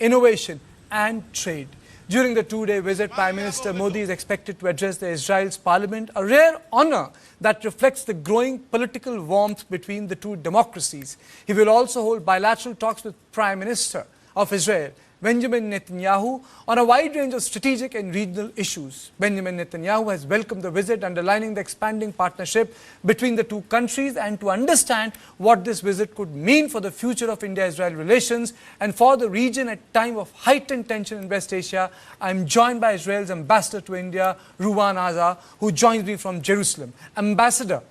innovation and trade. During the two-day visit, Prime Minister Modi is expected to address the Israel's parliament, a rare honor that reflects the growing political warmth between the two democracies. He will also hold bilateral talks with Prime Minister of Israel, Benjamin Netanyahu, on a wide range of strategic and regional issues. Benjamin Netanyahu has welcomed the visit, underlining the expanding partnership between the two countries, and to understand what this visit could mean for the future of India-Israel relations and for the region at a time of heightened tension in West Asia, I am joined by Israel's ambassador to India, Ruwan Aza, who joins me from Jerusalem. Ambassador,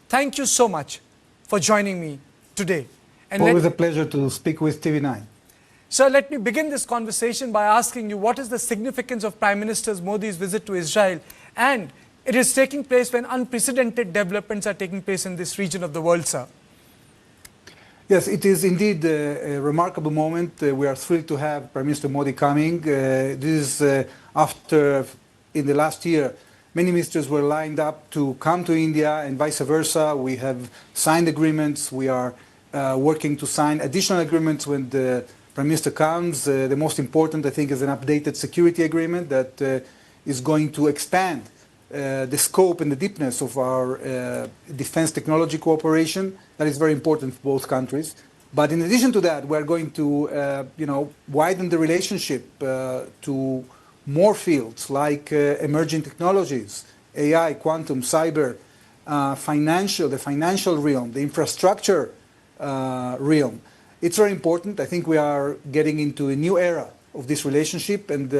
thank you so much for joining me today. And always a pleasure to speak with TV9. Sir, let me begin this conversation by asking you, what is the significance of Prime Minister Modi's visit to Israel? And it is taking place when unprecedented developments are taking place in this region of the world, sir. Yes, it is indeed a remarkable moment. We are thrilled to have Prime Minister Modi coming. This is after, in the last year, many ministers were lined up to come to India and vice versa. We have signed agreements. We are working to sign additional agreements when the Prime Minister comes. The most important, I think, is an updated security agreement that is going to expand the scope and the deepness of our defense technology cooperation. That is very important for both countries. But in addition to that, we are going to, widen the relationship to more fields like emerging technologies, AI, quantum, cyber, the financial realm, the infrastructure realm. It's very important. I think we are getting into a new era of this relationship, and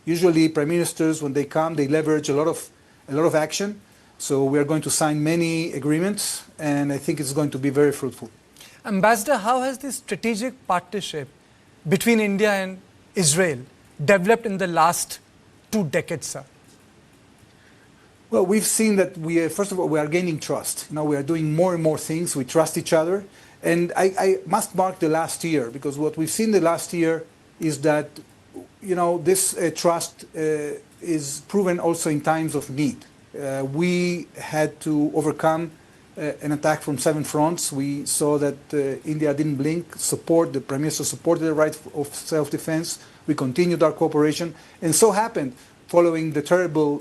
usually prime ministers, when they come, they leverage a lot of action. So we are going to sign many agreements, and I think it's going to be very fruitful. Ambassador, how has this strategic partnership between India and Israel developed in the last 2 decades, sir? Well, we've seen that first of all, we are gaining trust. We are doing more and more things. We trust each other. And I must mark the last year, because what we've seen the last year is that, this trust is proven also in times of need. We had to overcome an attack from 7 fronts. We saw that India didn't blink. The Prime Minister supported the right of self-defense. We continued our cooperation. And so happened, following the terrible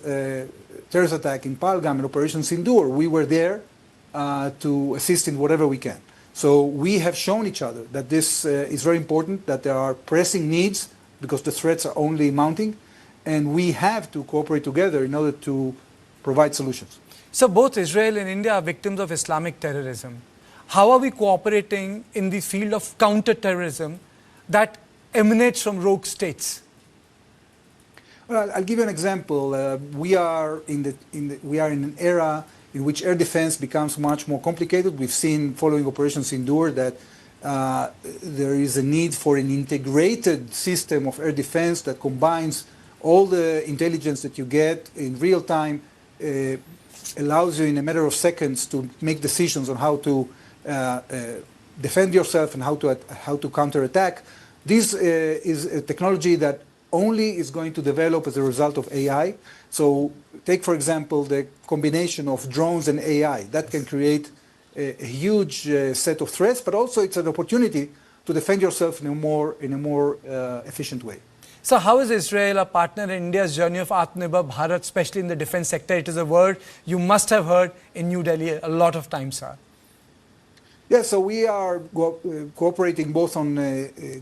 terrorist attack in Pahalgam and Operation Sindoor, we were there to assist in whatever we can. So we have shown each other that this is very important, that there are pressing needs because the threats are only mounting, and we have to cooperate together in order to provide solutions. So both Israel and India are victims of Islamic terrorism. How are we cooperating in the field of counter-terrorism that emanates from rogue states? Well, I'll give you an example. We are in an era in which air defense becomes much more complicated. We've seen, following Operation Sindoor, that there is a need for an integrated system of air defense that combines all the intelligence that you get in real time, allows you in a matter of seconds to make decisions on how to defend yourself and how to counterattack. This is a technology that only is going to develop as a result of AI. So take, for example, the combination of drones and AI. That can create a huge set of threats, but also it's an opportunity to defend yourself in a more efficient way. So how is Israel a partner in India's journey of Atmanirbhar Bharat, especially in the defense sector? It is a word you must have heard in New Delhi a lot of times, sir. Yeah, so we are cooperating both on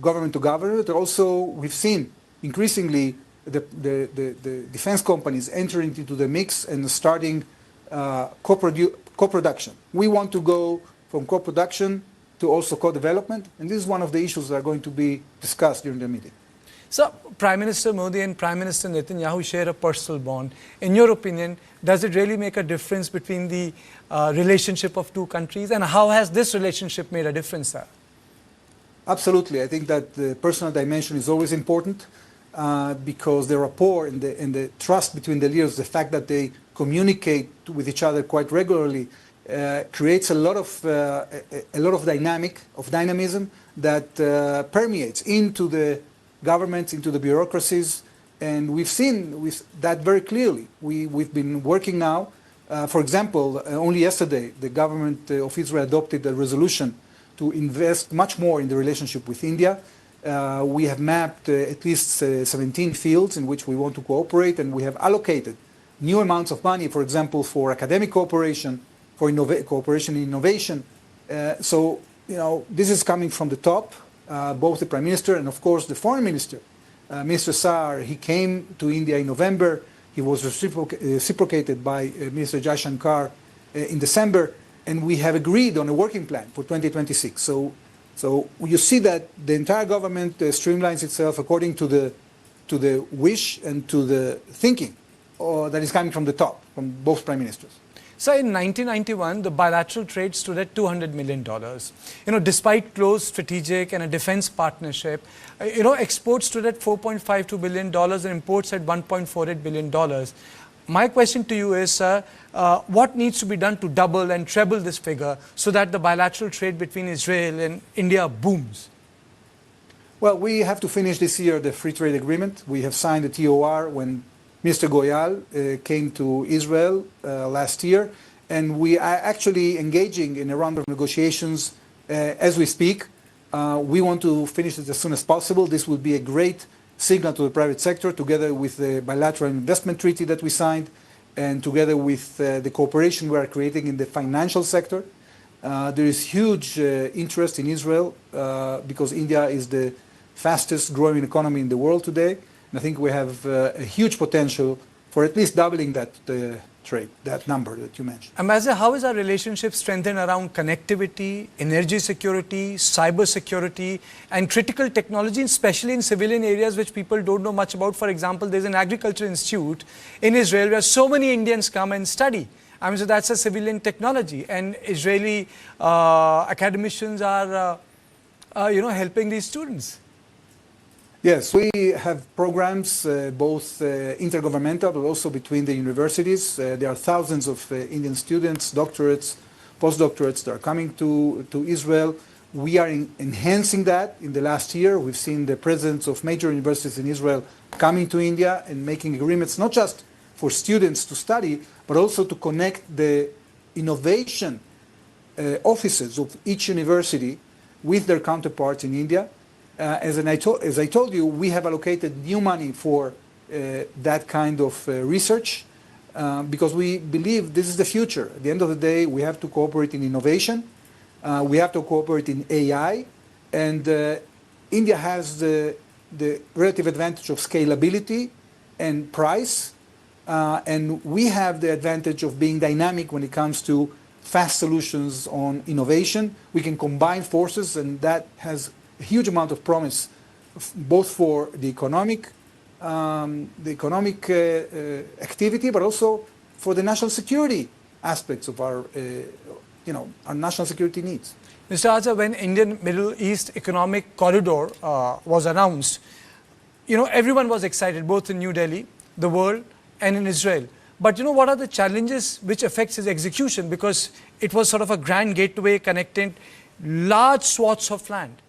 government to government, but also we've seen increasingly the defense companies entering into the mix and starting co-production. We want to go from co-production to also co-development, and this is one of the issues that are going to be discussed during the meeting. So, Prime Minister Modi and Prime Minister Netanyahu share a personal bond. In your opinion, does it really make a difference between the relationship of two countries, and how has this relationship made a difference, sir? Absolutely. I think that the personal dimension is always important. Because the rapport and the trust between the leaders, the fact that they communicate with each other quite regularly, creates a lot of dynamism that permeates into the governments, into the bureaucracies, and we've seen that very clearly. We've been working now. For example, only yesterday, the government of Israel adopted a resolution to invest much more in the relationship with India. We have mapped at least 17 fields in which we want to cooperate, and we have allocated new amounts of money, for example, for academic cooperation, for cooperation in innovation. So, this is coming from the top, both the Prime Minister and, of course, the Foreign Minister. Minister Saar, he came to India in November. He was reciprocated by Minister Jaishankar in December, and we have agreed on a working plan for 2026. So you see that the entire government streamlines itself according to the wish and to the thinking that is coming from the top, from both Prime Ministers. So in 1991, the bilateral trade stood at $200 million. Despite close strategic and a defense partnership, exports stood at $4.52 billion and imports at $1.48 billion. My question to you is, sir, what needs to be done to double and treble this figure so that the bilateral trade between Israel and India booms? Well, we have to finish this year the free trade agreement. We have signed the TOR when Mr. Goyal came to Israel last year, and we are actually engaging in a round of negotiations as we speak. We want to finish it as soon as possible. This will be a great signal to the private sector, together with the bilateral investment treaty that we signed, and together with the cooperation we are creating in the financial sector. There is huge interest in Israel because India is the fastest growing economy in the world today. I think we have a huge potential for at least doubling that trade, that number that you mentioned. Ambassador, how is our relationship strengthened around connectivity, energy security, cybersecurity, and critical technology, especially in civilian areas which people don't know much about? For example, there's an agriculture institute in Israel where so many Indians come and study. So that's a civilian technology, and Israeli academicians are, helping these students. Yes, we have programs both intergovernmental but also between the universities. There are thousands of Indian students, doctorates, postdoctorates that are coming to Israel. We are enhancing that in the last year. We've seen the presence of major universities in Israel coming to India and making agreements not just for students to study, but also to connect the innovation offices of each university with their counterparts in India. As I told you, we have allocated new money for that kind of research because we believe this is the future. At the end of the day, we have to cooperate in innovation. We have to cooperate in AI. And India has the relative advantage of scalability and price. And we have the advantage of being dynamic when it comes to fast solutions on innovation. We can combine forces, and that has a huge amount of promise, both for the economic activity, but also for the national security aspects of our national security needs. Mr. Azhar, when Indian Middle East Economic Corridor was announced, everyone was excited, both in New Delhi, the world, and in Israel. But what are the challenges which affects its execution? Because it was sort of a grand gateway connecting large swaths of land.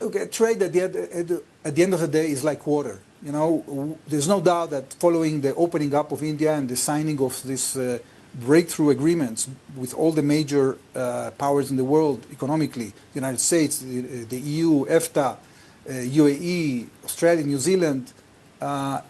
Okay, trade at the end of the day is like water. There's no doubt that following the opening up of India and the signing of this breakthrough agreements with all the major powers in the world economically, the United States, the EU, EFTA, UAE, Australia, New Zealand,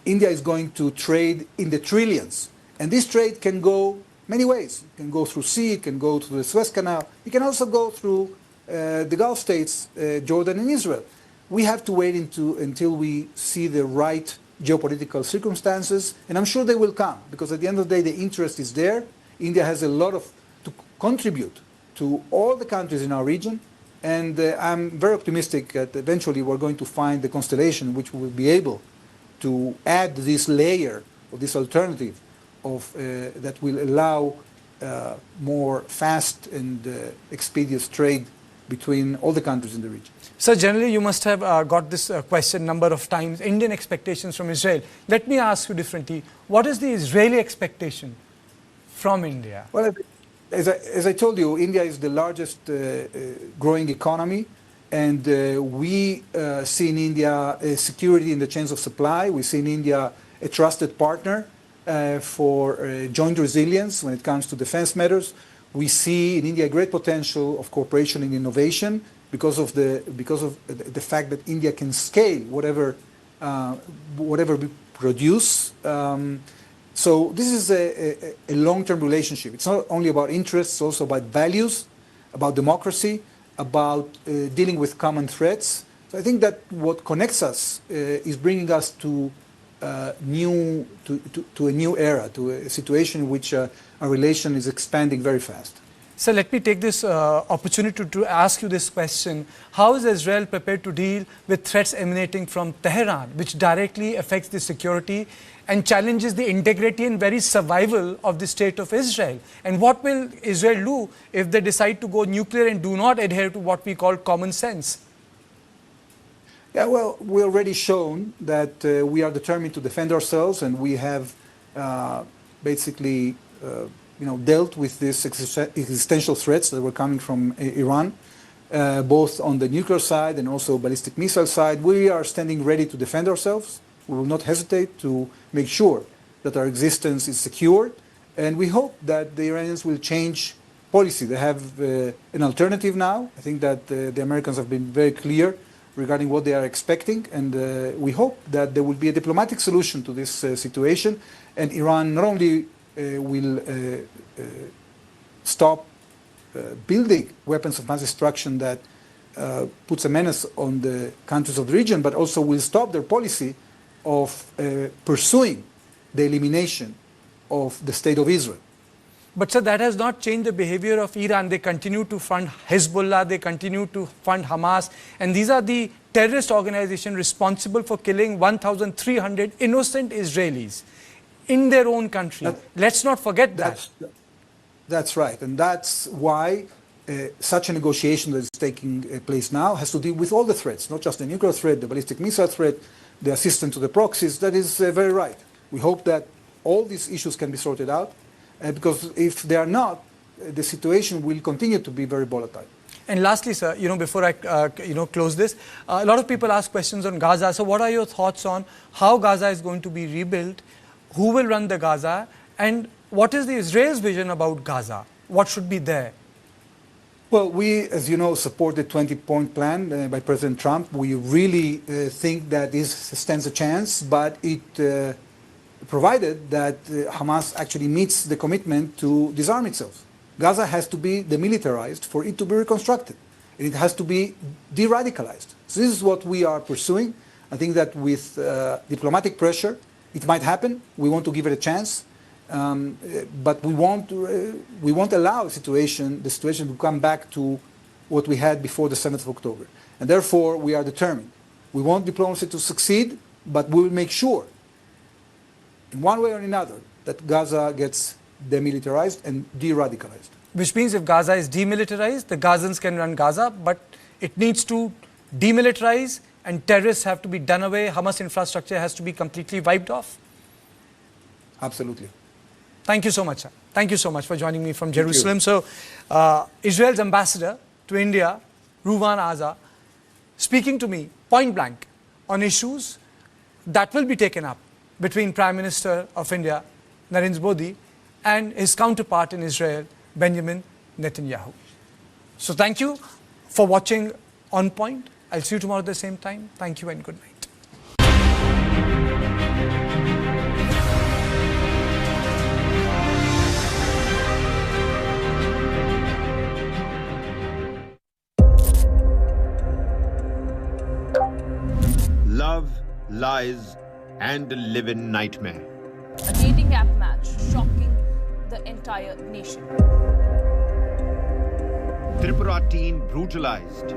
India is going to trade in the trillions. And this trade can go many ways. It can go through sea, it can go through the Suez Canal, it can also go through the Gulf states, Jordan and Israel. We have to wait until we see the right geopolitical circumstances, and I'm sure they will come, because at the end of the day, the interest is there. India has a lot to contribute to all the countries in our region, and I'm very optimistic that eventually we're going to find the constellation which will be able to add this layer or this alternative that will allow more fast and expeditious trade between all the countries in the region. So generally you must have got this question number of times, Indian expectations from Israel. Let me ask you differently. What is the Israeli expectation from India? Well, as I told you, India is the largest growing economy, and we see in India security in the chains of supply. We see in India a trusted partner for joint resilience when it comes to defense matters. We see in India great potential of cooperation in innovation because of the fact that India can scale whatever we produce. So this is a long-term relationship. It's not only about interests, it's also about values, about democracy, about dealing with common threats. So I think that what connects us is bringing us to a new era, to a situation in which our relation is expanding very fast. So let me take this opportunity to ask you this question. How is Israel prepared to deal with threats emanating from Tehran, which directly affects the security and challenges the integrity and very survival of the state of Israel? And what will Israel do if they decide to go nuclear and do not adhere to what we call common sense? Yeah, well, we already shown that we are determined to defend ourselves, and we have basically dealt with these existential threats that were coming from Iran, both on the nuclear side and also ballistic missile side. We are standing ready to defend ourselves. We will not hesitate to make sure that our existence is secured, and we hope that the Iranians will change policy. They have an alternative now. I think that the Americans have been very clear regarding what they are expecting, and we hope that there will be a diplomatic solution to this situation, and Iran not only will stop building weapons of mass destruction that puts a menace on the countries of the region, but also will stop their policy of pursuing the elimination of the State of Israel. But sir, that has not changed the behavior of Iran. They continue to fund Hezbollah, they continue to fund Hamas, and these are the terrorist organizations responsible for killing 1,300 innocent Israelis in their own country. Let's not forget that. That's right, and that's why such a negotiation that is taking place now has to deal with all the threats, not just the nuclear threat, the ballistic missile threat, the assistance to the proxies. That is very right. We hope that all these issues can be sorted out, because if they are not, the situation will continue to be very volatile. And lastly, sir, before I close this, a lot of people ask questions on Gaza. So what are your thoughts on how Gaza is going to be rebuilt? Who will run the Gaza? And what is the Israel's vision about Gaza? What should be there? Well, we, as you know, support the 20-point plan by President Trump. We really think that this stands a chance, but it provided that Hamas actually meets the commitment to disarm itself. Gaza has to be demilitarized for it to be reconstructed. And it has to be de-radicalized. So this is what we are pursuing. I think that with diplomatic pressure, it might happen. We want to give it a chance. But we won't allow the situation to come back to what we had before the 7th of October. And therefore, we are determined. We want diplomacy to succeed, but we will make sure, in one way or another, that Gaza gets demilitarized and de-radicalized. Which means if Gaza is demilitarized, the Gazans can run Gaza, but it needs to demilitarize and terrorists have to be done away. Hamas infrastructure has to be completely wiped off. Absolutely. Thank you so much, sir. Thank you so much for joining me from Jerusalem. So, Israel's ambassador to India, Ruwan Aza, speaking to me point blank on issues that will be taken up between Prime Minister of India, Narendra Modi, and his counterpart in Israel, Benjamin Netanyahu. So thank you for watching On Point. I'll see you tomorrow at the same time. Thank you and good night. Love, lies, and a live-in nightmare. A dating app match shocking the entire nation. Tripura teen brutalized.